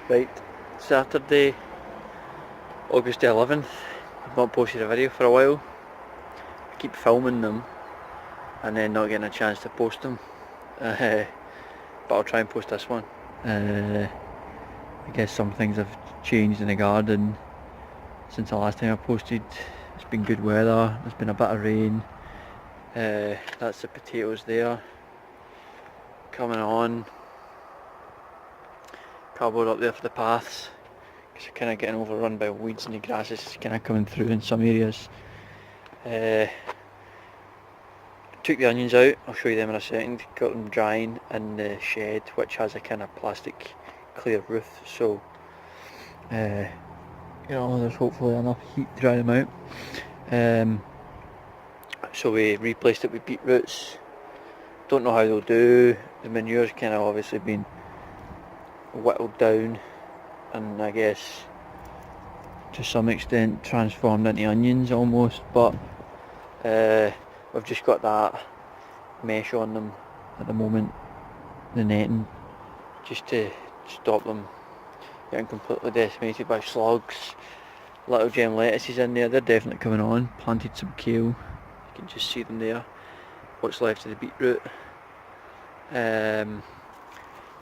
Right, Saturday, August the 11th. I've not posted a video for a while. I keep filming them and then not getting a chance to post them. But I'll try and post this one. I guess some things have changed in the garden since the last time I posted. It's been good weather, there's been a bit of rain. That's the potatoes there. Coming on. Cardboard up there for the paths, because they're kind of getting overrun by weeds and the grass is kind of coming through in some areas. Took the onions out, I'll show you them in a second. Got them drying in the shed, which has a kind of plastic clear roof, so you know, there's hopefully enough heat to dry them out. So we replaced it with beetroots. Don't know how they'll do. The manure's kind of obviously been whittled down and I guess to some extent transformed into onions almost, but we've just got that mesh on them at the moment, the netting, just to stop them getting completely decimated by slugs. Little gem lettuces in there, they're definitely coming on. Planted some kale, you can just see them there. What's left of the beetroot.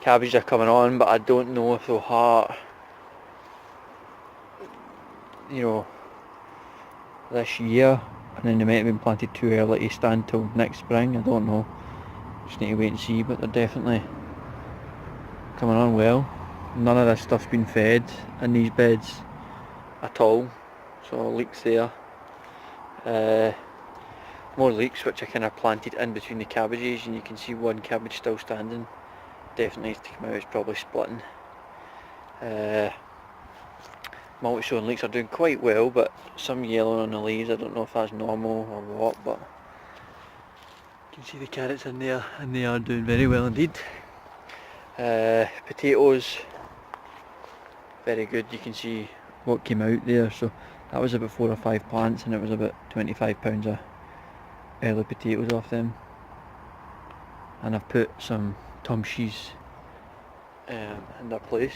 Cabbages are coming on, but I don't know if they'll heart, you know, this year, and then they might have been planted too early to stand till next spring. I don't know, just need to wait and see, but they're definitely coming on well. None of this stuff's been fed in these beds at all, so leeks there. More leeks which I kind of planted in between the cabbages, and you can see one cabbage still standing. Definitely needs to come out, it's probably splitting. Multi-sowing leeks are doing quite well, but some yellow on the leaves. I don't know if that's normal or what, but you can see the carrots in there and they are doing very well indeed. Potatoes, very good. You can see what came out there, so that was about 4 or 5 plants and it was about £25 of early potatoes off them. And I've put some tumshies in their place.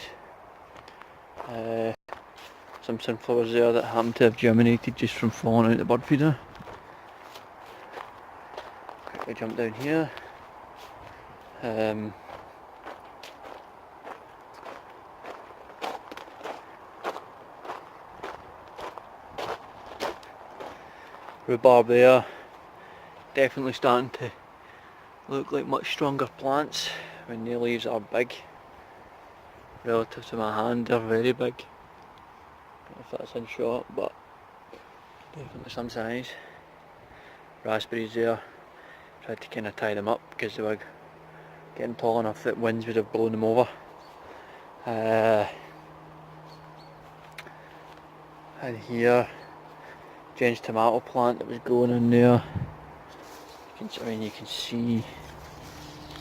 Some sunflowers there that happen to have germinated just from falling out the bird feeder. Quickly jump down here. Rhubarb there, definitely starting to look like much stronger plants when the leaves are big. Relative to my hand, they're very big. I don't know if that's in shot, but definitely some size. Raspberries there, tried to kind of tie them up because they were getting tall enough that winds would have blown them over. And here, Jen's tomato plant that was growing in there. You can see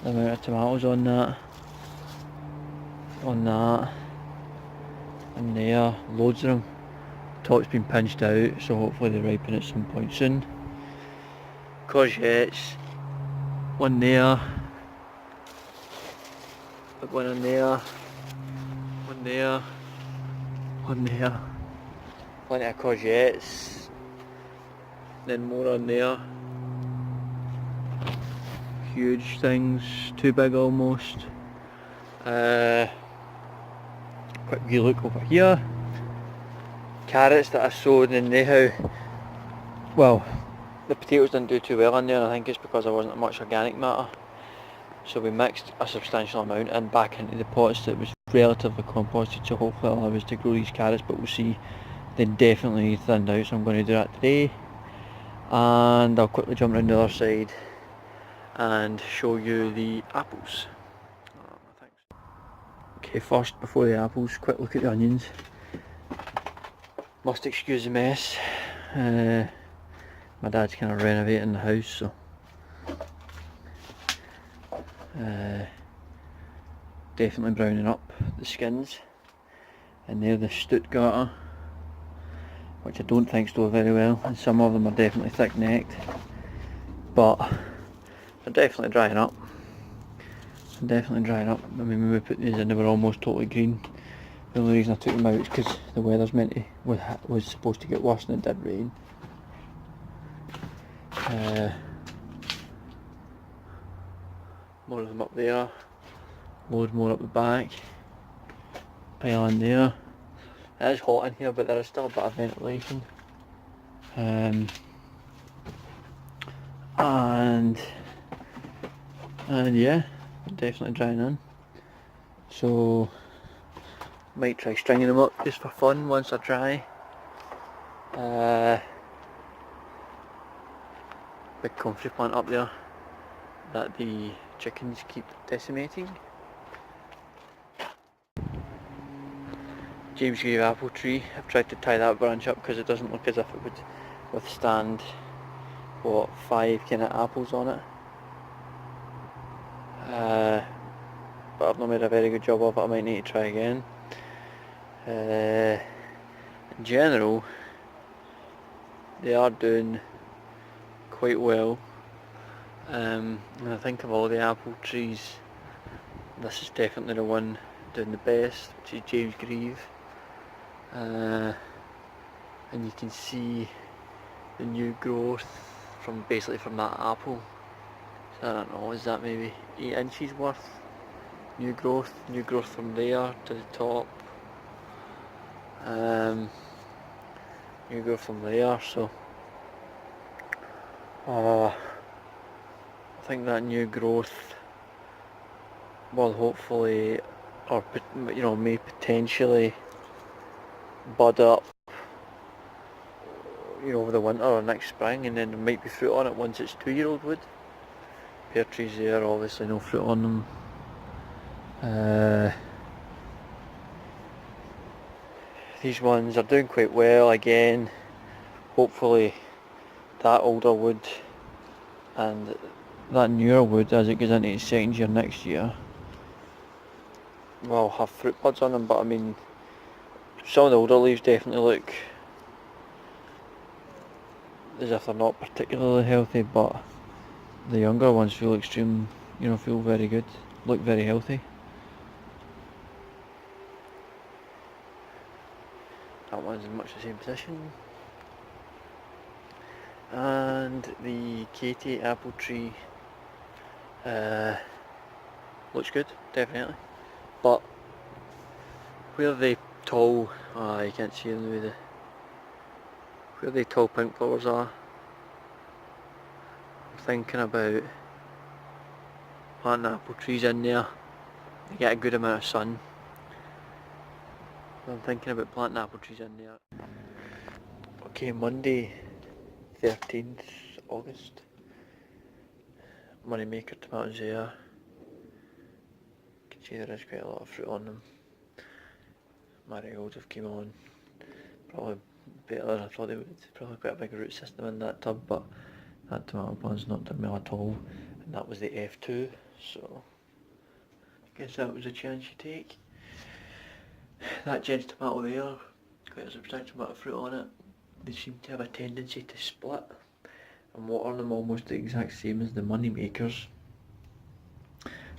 the amount of tomatoes on that, and there, loads of them. Top's been pinched out, so hopefully they ripen at some point soon. Courgettes, one there, one in there, one there, one there. Plenty of courgettes, then more on there. Huge things, too big almost. Quick wee look over here. Carrots that I sowed and well, the potatoes didn't do too well in there, and I think it's because there wasn't much organic matter. So we mixed a substantial amount in back into the pots that was relatively composted, so hopefully it'll allow us to grow these carrots, but we'll see. They definitely thinned out, so I'm going to do that today. And I'll quickly jump around the other side and show you the apples. Okay, first, before the apples, quick look at the onions. Must excuse the mess. My dad's kind of renovating the house, so definitely browning up the skins. And they're the Stuttgarter, which I don't think store very well, and some of them are definitely thick-necked, but they're definitely drying up. I mean, when we put these in, they were almost totally green. The only reason I took them out is because the weather's was supposed to get worse and it did rain. More of them up there, loads more up the back, pile in there. It is hot in here, but there is still a bit of ventilation. And yeah, definitely drying in. So might try stringing them up just for fun once they're dry. Big comfrey plant up there that the chickens keep decimating. James Grave apple tree. I've tried to tie that branch up because it doesn't look as if it would withstand, what, 5 kind of apples on it. But I've not made a very good job of it. I might need to try again. In general, they are doing quite well. And I think of all the apple trees, this is definitely the one doing the best, which is James Grave. And you can see the new growth from that apple. So I don't know, is that maybe 8 inches worth? New growth from there to the top. New growth from there, so I think that new growth will hopefully, or may potentially bud up, over the winter or next spring, and then there might be fruit on it once it's 2-year-old wood. Pear trees there, obviously no fruit on them. These ones are doing quite well again. Hopefully that older wood and that newer wood, as it goes into its 2nd year next year, will have fruit buds on them. But I mean, some of the older leaves definitely look as if they're not particularly healthy, but the younger ones feel feel very good, look very healthy. That one's in much the same position. And the Katie apple tree looks good, definitely. But where the tall, you can't see them with where the tall pink flowers are, I'm thinking about planting apple trees in there. They get a good amount of sun. I'm thinking about planting apple trees in there. Okay, Monday 13th August. Moneymaker tomatoes there. You can see there is quite a lot of fruit on them. Marigolds have came on. Probably better than I thought they would. Probably quite a big root system in that tub, but that tomato plant's not done well at all. And that was the F2, so I guess that was a chance you take. That Jen's tomato there, quite a substantial amount of fruit on it. They seem to have a tendency to split and water them almost the exact same as the Moneymakers.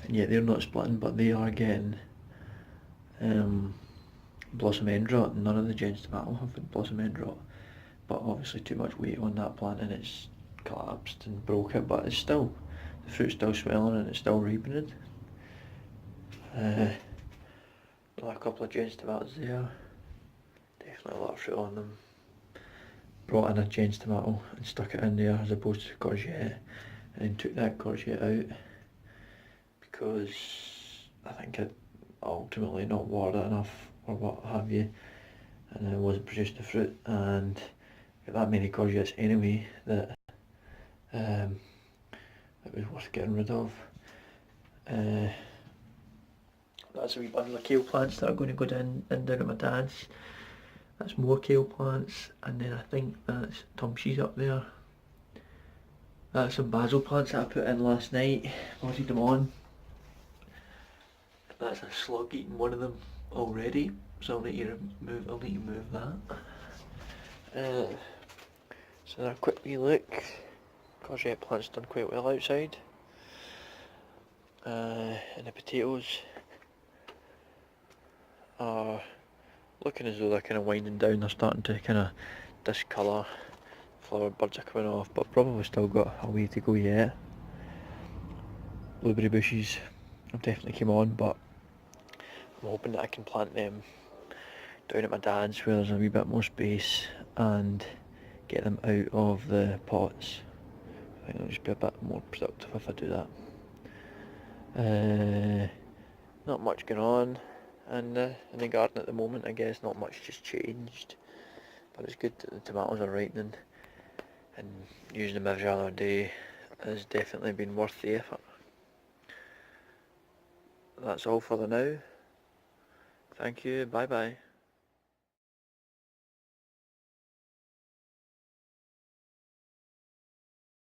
And yet they're not splitting, but they are getting blossom end rot. None of the Jen's tomato have blossom end rot, but obviously too much weight on that plant and it's collapsed and broke it, but it's still, the fruit's still swelling and it's still ripening. A couple of Jen's tomatoes there, definitely a lot of fruit on them. Brought in a Jen's tomato and stuck it in there as opposed to courgette, and then took that courgette out because I think it ultimately not watered it enough or what have you, and it wasn't producing the fruit, and got that many courgettes anyway that it was worth getting rid of. That's a wee bundle of kale plants that are going to go down at my dad's. That's more kale plants, and then I think that's Tumshies up there. That's some basil plants that I put in last night, potted them on. That's a slug eating one of them already, so I'll need to move that. So a quick wee look. Courgette plant's done quite well outside. And the potatoes are looking as though they're kind of winding down. They're starting to kind of discolour. Flower buds are coming off, but probably still got a way to go yet. Blueberry bushes have definitely came on, but I'm hoping that I can plant them down at my dad's where there's a wee bit more space and get them out of the pots. I think it'll just be a bit more productive if I do that. Not much going on in the garden at the moment, I guess. Not much just changed, but it's good that the tomatoes are ripening, and using them every other day has definitely been worth the effort. That's all for the now. Thank you, bye bye.